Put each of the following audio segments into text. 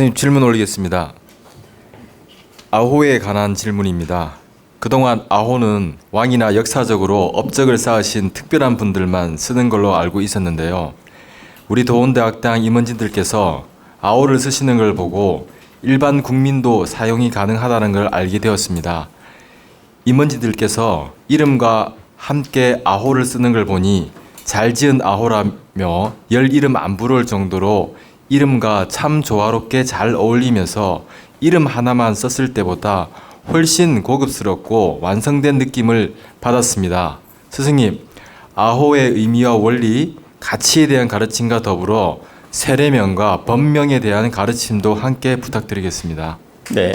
스승님 질문 올리겠습니다. 아호에 관한 질문입니다. 그동안 아호는 왕이나 역사적으로 업적을 쌓으신 특별한 분들만 쓰는 걸로 알고 있었는데요. 우리 도원대학당 임원진들께서 아호를 쓰시는 걸 보고 일반 국민도 사용이 가능하다는 걸 알게 되었습니다. 임원진들께서 이름과 함께 아호를 쓰는 걸 보니 잘 지은 아호라며 열 이름 안 부를 정도로 이름과 참 조화롭게 잘 어울리면서 이름 하나만 썼을 때보다 훨씬 고급스럽고 완성된 느낌을 받았습니다. 스승님, 아호의 의미와 원리, 가치에 대한 가르침과 더불어 세례명과 법명에 대한 가르침도 함께 부탁드리겠습니다. 네.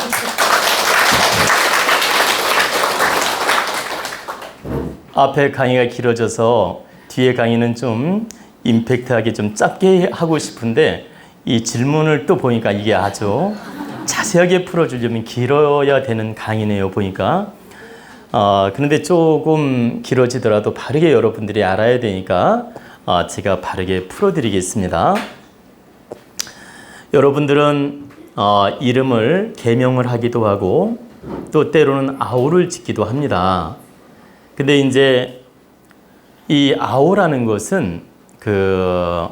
앞에 강의가 길어져서 뒤에 강의는 좀 임팩트하게 좀 짧게 하고 싶은데 이 질문을 또 보니까 이게 아주 자세하게 풀어주려면 길어야 되는 강의네요, 보니까. 그런데 조금 길어지더라도 바르게 여러분들이 알아야 되니까 제가 바르게 풀어드리겠습니다. 여러분들은 이름을 개명을 하기도 하고 또 때로는 아호를 짓기도 합니다. 근데 이제 이 아호라는 것은 그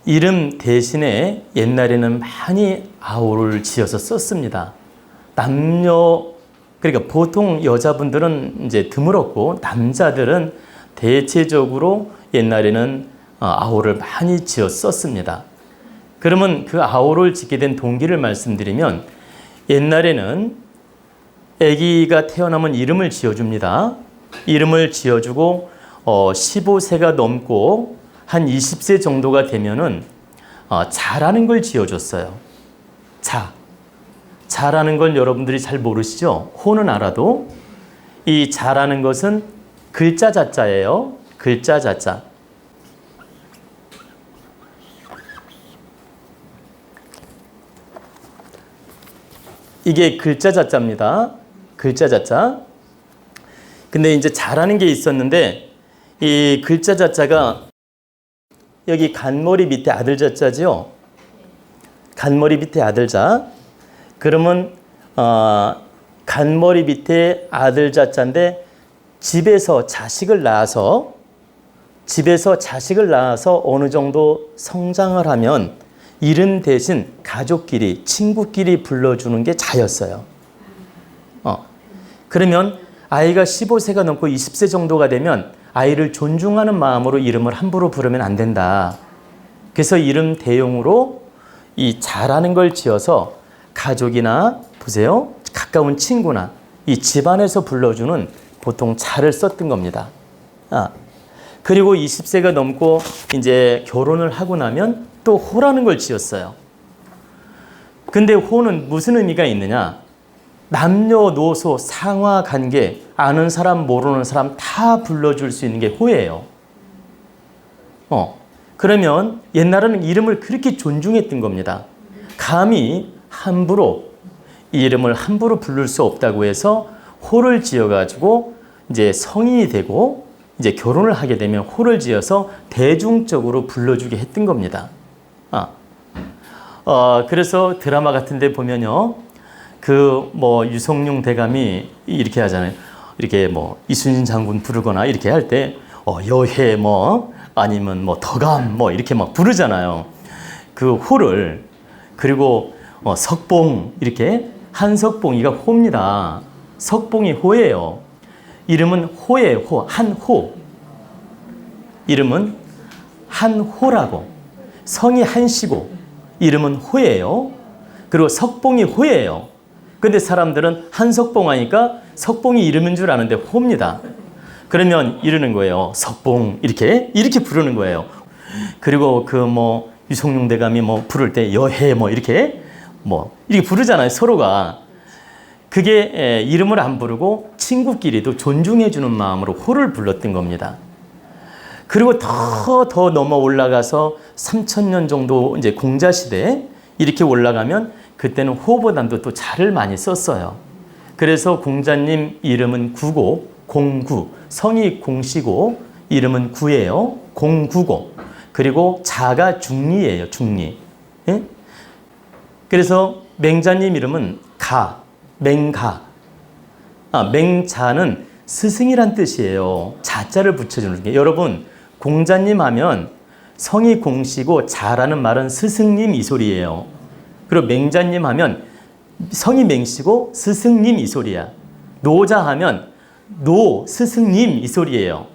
이름 대신에 옛날에는 많이 아호를 지어서 썼습니다. 그러니까 보통 여자분들은 이제 드물었고 남자들은 대체적으로 옛날에는 아호를 많이 지어 썼습니다. 그러면 그 아호를 짓게 된 동기를 말씀드리면 옛날에는 아기가 태어나면 이름을 지어줍니다. 이름을 지어주고 15세가 넘고 한 20세 정도가 되면은 자라는 걸 지어줬어요. 자라는 걸 여러분들이 잘 모르시죠? 호는 알아도 이 자라는 것은 글자 자자예요. 글자 자자. 이게 글자 자자입니다. 글자 자자. 근데 이제 자라는 게 있었는데 이 글자 자자가 여기 간머리 밑에 아들 자자죠. 간머리 밑에 아들 자. 그러면 간머리 밑에 아들 자자인데 집에서 자식을 낳아서 어느 정도 성장을 하면 이름 대신 가족끼리 친구끼리 불러주는 게 자였어요. 그러면 아이가 15세가 넘고 20세 정도가 되면 아이를 존중하는 마음으로 이름을 함부로 부르면 안 된다. 그래서 이름 대용으로 이 자라는 걸 지어서 가족이나 보세요. 가까운 친구나 이 집안에서 불러주는 보통 자를 썼던 겁니다. 그리고 20세가 넘고 이제 결혼을 하고 나면 또 호라는 걸 지었어요. 근데 호는 무슨 의미가 있느냐? 남녀노소 상하관계 아는 사람 모르는 사람 다 불러줄 수 있는 게 호예요. 그러면 옛날에는 이름을 그렇게 존중했던 겁니다. 감히 함부로 이 이름을 함부로 부를 수 없다고 해서 호를 지어가지고 이제 성인이 되고 이제 결혼을 하게 되면 호를 지어서 대중적으로 불러주게 했던 겁니다. 그래서 드라마 같은 데 보면요. 유성룡 대감이 이렇게 하잖아요. 이렇게 이순신 장군 부르거나 이렇게 할 때, 여해 아니면 덕암 이렇게 막 부르잖아요. 그 호를. 그리고 석봉 이렇게 한석봉이가 호입니다. 석봉이 호예요. 이름은 호예요. 호. 한호. 이름은 한호라고. 성이 한씨고 이름은 호예요. 그리고 석봉이 호예요. 근데 사람들은 한석봉 하니까 석봉이 이름인 줄 아는데 호입니다. 그러면 이러는 거예요. 석봉 이렇게 부르는 거예요. 그리고 유성룡 대감이 부를 때 여해 이렇게 부르잖아요. 서로가. 그게 이름을 안 부르고 친구끼리도 존중해 주는 마음으로 호를 불렀던 겁니다. 그리고 더 넘어 올라가서 3000년 정도 이제 공자시대 이렇게 올라가면 그때는 호보다도 또 자를 많이 썼어요. 그래서 공자님 이름은 구고, 공구, 성이 공씨고 이름은 구예요. 공구고. 그리고 자가 중리예요. 중리. 예? 그래서 맹자님 이름은 맹가. 맹자는 스승이란 뜻이에요. 자자를 붙여주는 게. 여러분, 공자님 하면 성이 공시고 자라는 말은 스승님 이 소리예요. 그리고 맹자님 하면 성이 맹시고 스승님 이 소리야. 노자 하면 노 스승님 이 소리예요.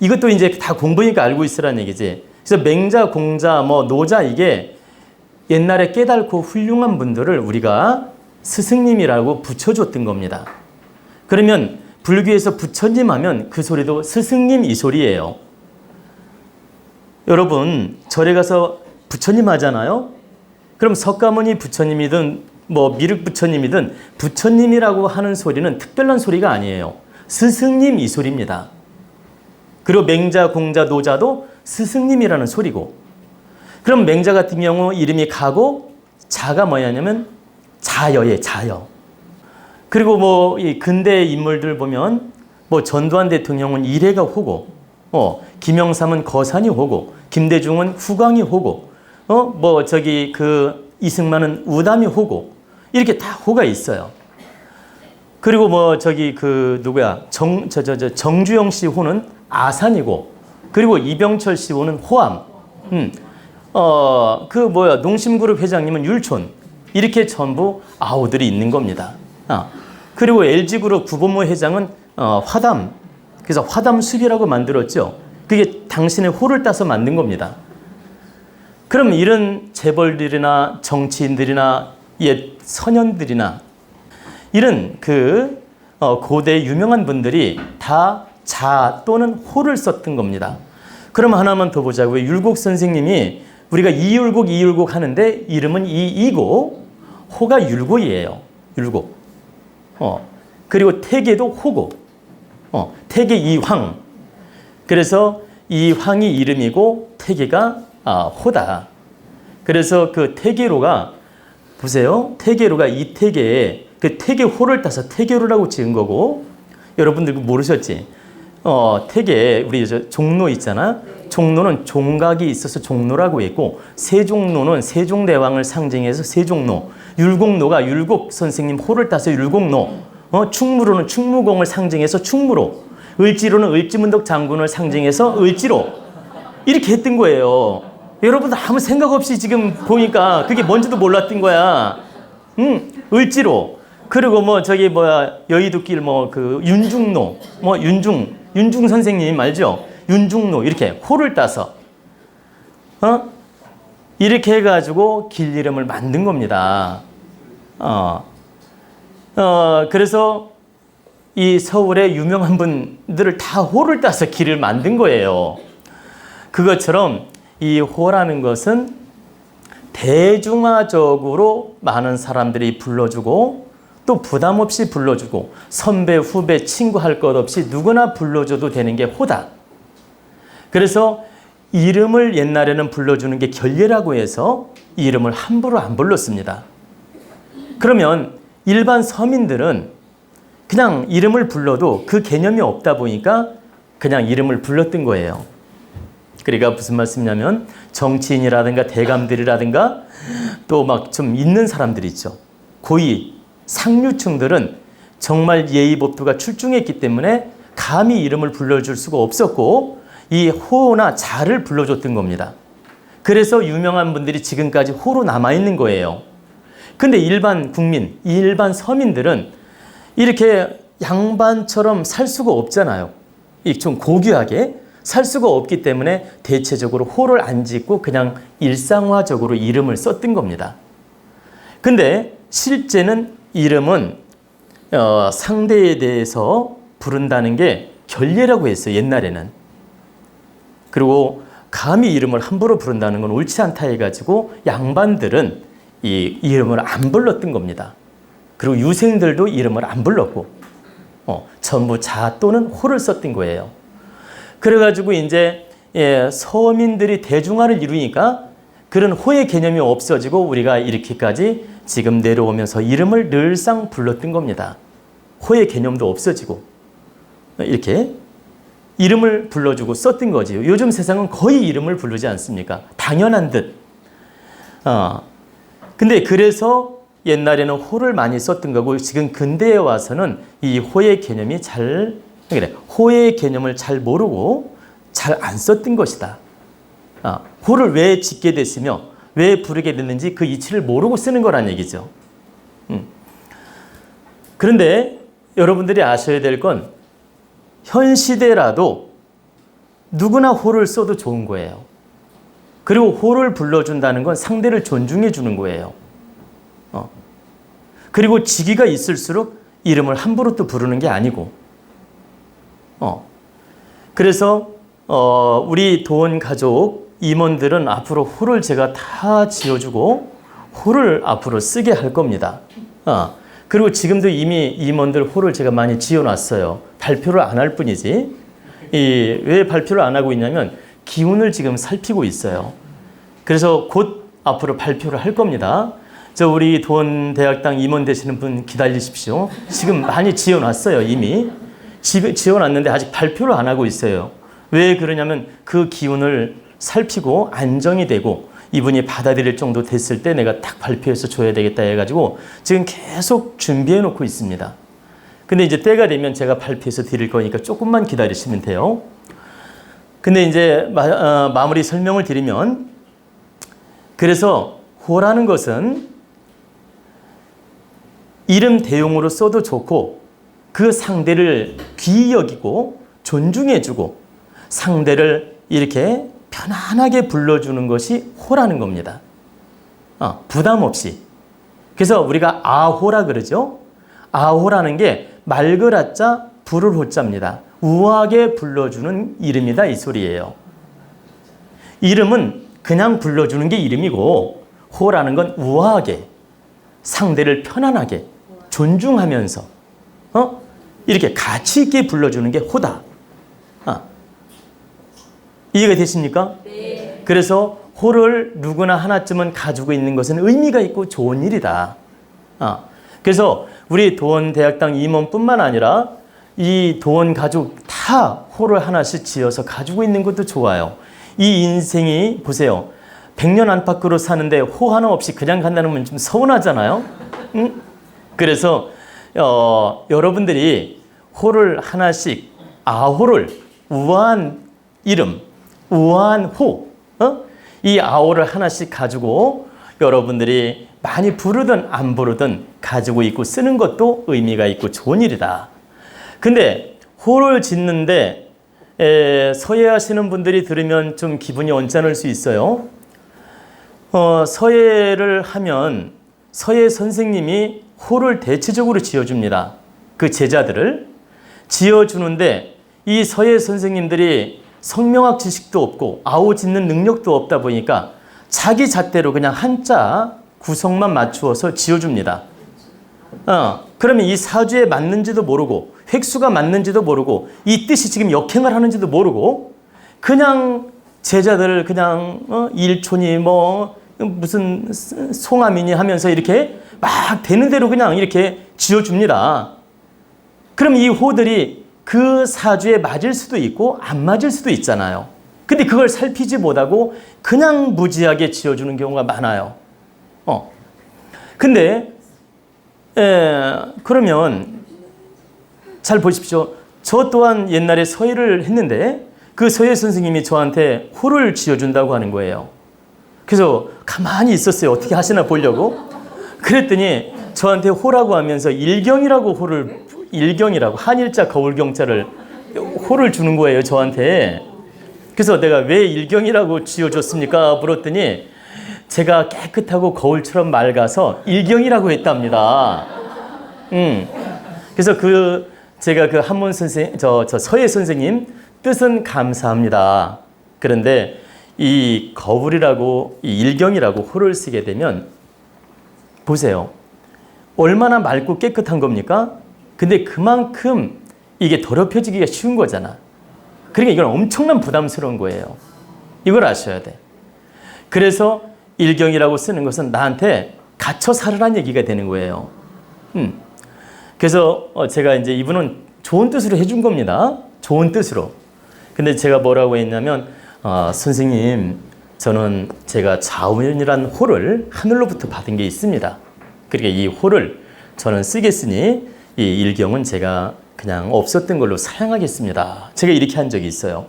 이것도 이제 다 공부니까 알고 있으라는 얘기지. 그래서 맹자, 공자, 노자 이게 옛날에 깨달고 훌륭한 분들을 우리가 스승님이라고 붙여줬던 겁니다. 그러면 불교에서 부처님 하면 그 소리도 스승님 이 소리예요. 여러분, 절에 가서 부처님 하잖아요? 그럼 석가모니 부처님이든 미륵 부처님이든 부처님이라고 하는 소리는 특별한 소리가 아니에요. 스승님 이 소리입니다. 그리고 맹자, 공자, 노자도 스승님이라는 소리고. 그럼 맹자 같은 경우 이름이 가고 자가 뭐냐면 자여예, 자여. 그리고 이 근대 인물들 보면 전두환 대통령은 이래가 호고, 김영삼은 거산이 호고, 김대중은 후광이 호고, 이승만은 우담이 호고, 이렇게 다 호가 있어요. 그리고 정주영 씨 호는 아산이고, 그리고 이병철 씨 호는 호암. 농심그룹 회장님은 율촌. 이렇게 전부 아호들이 있는 겁니다. 그리고 LG그룹 구본모 회장은 화담. 그래서 화담숲이라고 만들었죠. 그게 당신의 호를 따서 만든 겁니다. 그럼 이런 재벌들이나 정치인들이나 옛 선현들이나 이런 고대 유명한 분들이 다 자 또는 호를 썼던 겁니다. 그럼 하나만 더 보자고요. 율곡 선생님이 우리가 이율곡 하는데 이름은 이이고 호가 율곡이에요. 율곡. 그리고 태계도 호고. 태계 이황. 그래서 이황이 이름이고 태계가 호다. 그래서 그 태계로가 보세요. 태계로가 이태계에 그 태계호를 따서 태계로라고 지은 거고, 여러분들 모르셨지? 태계 우리 종로 있잖아. 종로는 종각이 있어서 종로라고 했고, 세종로는 세종대왕을 상징해서 세종로, 율곡로가 율곡 선생님 호를 따서 율곡로, 충무로는 충무공을 상징해서 충무로, 을지로는 을지문덕 장군을 상징해서 을지로, 이렇게 했던 거예요. 여러분 아무 생각 없이 지금 보니까 그게 뭔지도 몰랐던 거야. 을지로. 그리고 여의도길 윤중로, 윤중 선생님 알죠? 윤중로 이렇게 호를 따서 이렇게 해가지고 길 이름을 만든 겁니다. 그래서 이 서울의 유명한 분들을 다 호를 따서 길을 만든 거예요. 그것처럼 이 호라는 것은 대중화적으로 많은 사람들이 불러주고 또 부담 없이 불러주고 선배, 후배, 친구 할 것 없이 누구나 불러줘도 되는 게 호다. 그래서 이름을 옛날에는 불러주는 게 결례라고 해서 이름을 함부로 안 불렀습니다. 그러면 일반 서민들은 그냥 이름을 불러도 그 개념이 없다 보니까 그냥 이름을 불렀던 거예요. 그러니까 무슨 말씀이냐면 정치인이라든가 대감들이라든가 또 좀 있는 사람들 있죠. 고위 상류층들은 정말 예의법도가 출중했기 때문에 감히 이름을 불러줄 수가 없었고 이 호나 자를 불러줬던 겁니다. 그래서 유명한 분들이 지금까지 호로 남아있는 거예요. 근데 일반 국민, 일반 서민들은 이렇게 양반처럼 살 수가 없잖아요. 좀 고귀하게 살 수가 없기 때문에 대체적으로 호를 안 짓고 그냥 일상화적으로 이름을 썼던 겁니다. 근데 실제는 이름은 상대에 대해서 부른다는 게 결례라고 했어요. 옛날에는. 그리고 감히 이름을 함부로 부른다는 건 옳지 않다 해가지고 양반들은 이 이름을 안 불렀던 겁니다. 그리고 유생들도 이름을 안 불렀고 전부 자 또는 호를 썼던 거예요. 그래가지고 이제 서민들이 대중화를 이루니까 그런 호의 개념이 없어지고 우리가 이렇게까지 지금 내려오면서 이름을 늘상 불렀던 겁니다. 호의 개념도 없어지고 이렇게 이름을 불러주고 썼던 거지요. 요즘 세상은 거의 이름을 부르지 않습니까? 당연한 듯. 근데 그래서 옛날에는 호를 많이 썼던 거고 지금 근대에 와서는 이 호의 개념이 호의 개념을 잘 모르고 잘 안 썼던 것이다. 호를 왜 짓게 됐으며 왜 부르게 됐는지 그 이치를 모르고 쓰는 거란 얘기죠. 그런데 여러분들이 아셔야 될 건 현 시대라도 누구나 호를 써도 좋은 거예요. 그리고 호를 불러준다는 건 상대를 존중해 주는 거예요. 그리고 직위가 있을수록 이름을 함부로 또 부르는 게 아니고. 그래서 우리 도원 가족 임원들은 앞으로 호를 제가 다 지어주고 호를 앞으로 쓰게 할 겁니다. 그리고 지금도 이미 임원들 호를 제가 많이 지어놨어요. 발표를 안 할 뿐이지. 왜 발표를 안 하고 있냐면 기운을 지금 살피고 있어요. 그래서 곧 앞으로 발표를 할 겁니다. 우리 도원대학당 임원 되시는 분 기다리십시오. 지금 많이 지어놨어요. 이미. 지어놨는데 아직 발표를 안 하고 있어요. 왜 그러냐면 그 기운을 살피고 안정이 되고 이분이 받아들일 정도 됐을 때 내가 딱 발표해서 줘야 되겠다 해가지고 지금 계속 준비해 놓고 있습니다. 근데 이제 때가 되면 제가 발표해서 드릴 거니까 조금만 기다리시면 돼요. 근데 이제 마무리 설명을 드리면 그래서 호라는 것은 이름 대용으로 써도 좋고 그 상대를 귀히 여기고 존중해주고 상대를 이렇게 편안하게 불러주는 것이 호라는 겁니다. 부담 없이. 그래서 우리가 아호라 그러죠. 아호라는 게 맑을 아자 부를 호자입니다. 우아하게 불러주는 이름이다 이 소리예요. 이름은 그냥 불러주는 게 이름이고 호라는 건 우아하게 상대를 편안하게 존중하면서 이렇게 가치 있게 불러주는 게 호다. 이해가 되십니까? 네. 그래서 호를 누구나 하나쯤은 가지고 있는 것은 의미가 있고 좋은 일이다. 그래서 우리 도원대학당 임원뿐만 아니라 이 도원 가족 다 호를 하나씩 지어서 가지고 있는 것도 좋아요. 이 인생이 보세요. 100년 안팎으로 사는데 호 하나 없이 그냥 간다는 건 좀 서운하잖아요. 응? 그래서 여러분들이 호를 하나씩 아호를 우아한 이름 우아한 호, 이 아호를 하나씩 가지고 여러분들이 많이 부르든 안 부르든 가지고 있고 쓰는 것도 의미가 있고 좋은 일이다. 근데 호를 짓는데 서예하시는 분들이 들으면 좀 기분이 언짢을 수 있어요. 서예를 하면 서예 선생님이 호를 대체적으로 지어줍니다. 그 제자들을 지어주는데 이 서예 선생님들이 성명학 지식도 없고 아호 짓는 능력도 없다 보니까 자기 잣대로 그냥 한자 구성만 맞추어서 지어줍니다. 그러면 이 사주에 맞는지도 모르고 획수가 맞는지도 모르고 이 뜻이 지금 역행을 하는지도 모르고 그냥 제자들을 그냥 일촌이 무슨 송하민이 하면서 이렇게 막 되는 대로 그냥 이렇게 지어줍니다. 그럼 이 호들이 그 사주에 맞을 수도 있고 안 맞을 수도 있잖아요. 근데 그걸 살피지 못하고 그냥 무지하게 지어주는 경우가 많아요. 근데 그러면 잘 보십시오. 저 또한 옛날에 서예를 했는데 그 서예 선생님이 저한테 호를 지어준다고 하는 거예요. 그래서 가만히 있었어요. 어떻게 하시나 보려고. 그랬더니 저한테 호라고 하면서 일경이라고 한일자 거울경자를 호를 주는 거예요, 저한테. 그래서 내가 왜 일경이라고 지어줬습니까? 물었더니 제가 깨끗하고 거울처럼 맑아서 일경이라고 했답니다. 그래서 제가 그 한문 선생, 저 서예 선생님 뜻은 감사합니다. 그런데 이 거울이라고, 이 일경이라고 호를 쓰게 되면 보세요. 얼마나 맑고 깨끗한 겁니까? 근데 그만큼 이게 더럽혀지기가 쉬운 거잖아. 그러니까 이건 엄청난 부담스러운 거예요. 이걸 아셔야 돼. 그래서 일경이라고 쓰는 것은 나한테 갇혀 살으란 얘기가 되는 거예요. 그래서 제가 이제 이분은 좋은 뜻으로 해준 겁니다. 좋은 뜻으로. 근데 제가 뭐라고 했냐면 선생님, 저는 제가 자원이란 호를 하늘로부터 받은 게 있습니다. 그러니까 이 호를 저는 쓰겠으니 이 일경은 제가 그냥 없었던 걸로 사양하겠습니다. 제가 이렇게 한 적이 있어요.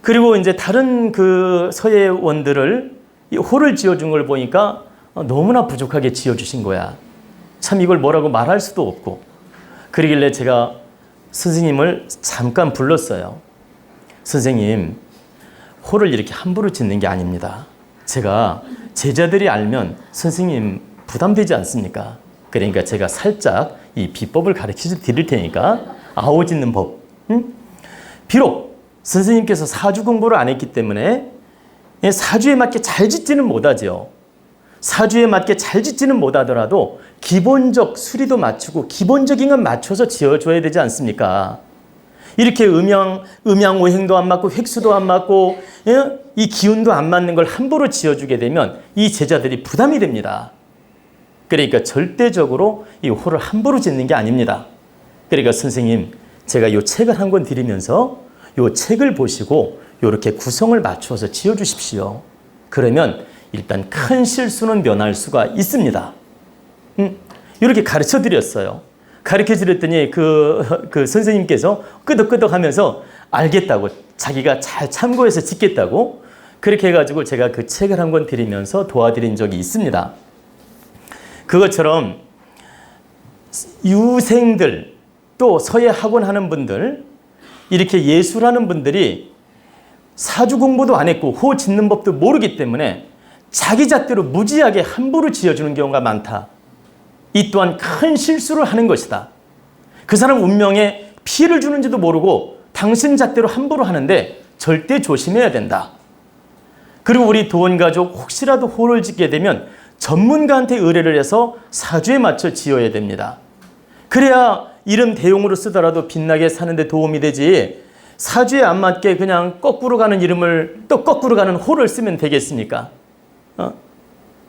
그리고 이제 다른 그 서예원들을 이 호를 지어준 걸 보니까 너무나 부족하게 지어주신 거야. 참 이걸 뭐라고 말할 수도 없고. 그러길래 제가 선생님을 잠깐 불렀어요. 선생님, 호를 이렇게 함부로 짓는 게 아닙니다. 제가 제자들이 알면 선생님 부담되지 않습니까? 그러니까 제가 살짝 이 비법을 가르쳐 드릴 테니까 아호 짓는 법. 응? 비록 선생님께서 사주 공부를 안 했기 때문에 사주에 맞게 잘 짓지는 못하죠. 사주에 맞게 잘 짓지는 못하더라도 기본적 수리도 맞추고 기본적인 건 맞춰서 지어줘야 되지 않습니까? 이렇게 음양오행도 안 맞고 획수도 안 맞고 이 기운도 안 맞는 걸 함부로 지어주게 되면 이 제자들이 부담이 됩니다. 그러니까 절대적으로 이 호를 함부로 짓는 게 아닙니다. 그러니까 선생님, 제가 이 책을 한 권 드리면서 이 책을 보시고 이렇게 구성을 맞추어서 지어주십시오. 그러면 일단 큰 실수는 면할 수가 있습니다. 이렇게 가르쳐 드렸어요. 가르쳐 드렸더니 그 선생님께서 끄덕끄덕 하면서 알겠다고, 자기가 잘 참고해서 짓겠다고, 그렇게 해가지고 제가 그 책을 한 권 드리면서 도와드린 적이 있습니다. 그것처럼 유생들, 또 서예 학원 하는 분들, 이렇게 예술하는 분들이 사주 공부도 안 했고 호 짓는 법도 모르기 때문에 자기 잣대로 무지하게 함부로 지어주는 경우가 많다. 이 또한 큰 실수를 하는 것이다. 그 사람 운명에 피해를 주는지도 모르고 당신 잣대로 함부로 하는데 절대 조심해야 된다. 그리고 우리 도원가족 혹시라도 호를 짓게 되면 전문가한테 의뢰를 해서 사주에 맞춰 지어야 됩니다. 그래야 이름 대용으로 쓰더라도 빛나게 사는데 도움이 되지, 사주에 안 맞게 그냥 거꾸로 가는 이름을 또 거꾸로 가는 호를 쓰면 되겠습니까?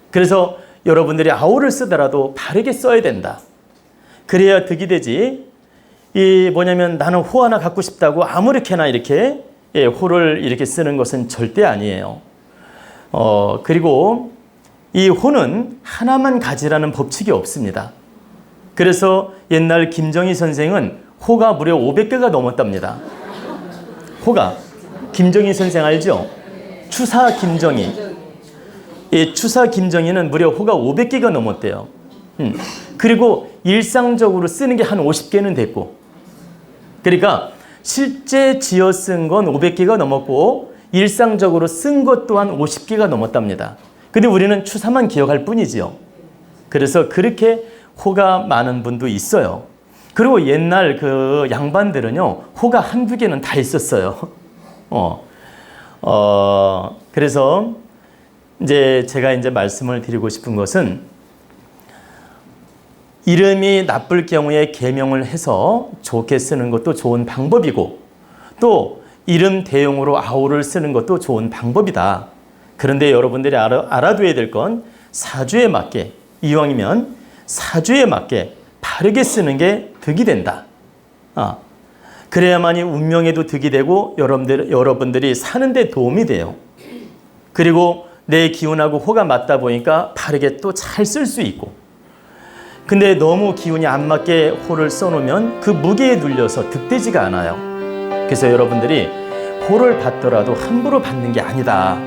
그래서 여러분들이 아호를 쓰더라도 바르게 써야 된다. 그래야 득이 되지. 이 뭐냐면 나는 호 하나 갖고 싶다고 아무렇게나 이렇게 호를 이렇게 쓰는 것은 절대 아니에요. 그리고 이 호는 하나만 가지라는 법칙이 없습니다. 그래서 옛날 김정희 선생은 호가 무려 500개가 넘었답니다. 호가. 김정희 선생 알죠? 추사 김정희. 이 추사 김정희는 무려 호가 500개가 넘었대요. 그리고 일상적으로 쓰는 게 한 50개는 됐고. 그러니까 실제 지어 쓴 건 500개가 넘었고 일상적으로 쓴 것 또한 50개가 넘었답니다. 근데 우리는 추사만 기억할 뿐이지요. 그래서 그렇게 호가 많은 분도 있어요. 그리고 옛날 그 양반들은요, 호가 한두 개는 다 있었어요. 그래서 제가 말씀을 드리고 싶은 것은 이름이 나쁠 경우에 개명을 해서 좋게 쓰는 것도 좋은 방법이고 또 이름 대용으로 아호를 쓰는 것도 좋은 방법이다. 그런데 여러분들이 알아둬야 될 건 사주에 맞게, 이왕이면 사주에 맞게 바르게 쓰는 게 득이 된다. 그래야만이 운명에도 득이 되고 여러분들이 사는 데 도움이 돼요. 그리고 내 기운하고 호가 맞다 보니까 바르게 또 잘 쓸 수 있고. 근데 너무 기운이 안 맞게 호를 써놓으면 그 무게에 눌려서 득되지가 않아요. 그래서 여러분들이 호를 받더라도 함부로 받는 게 아니다.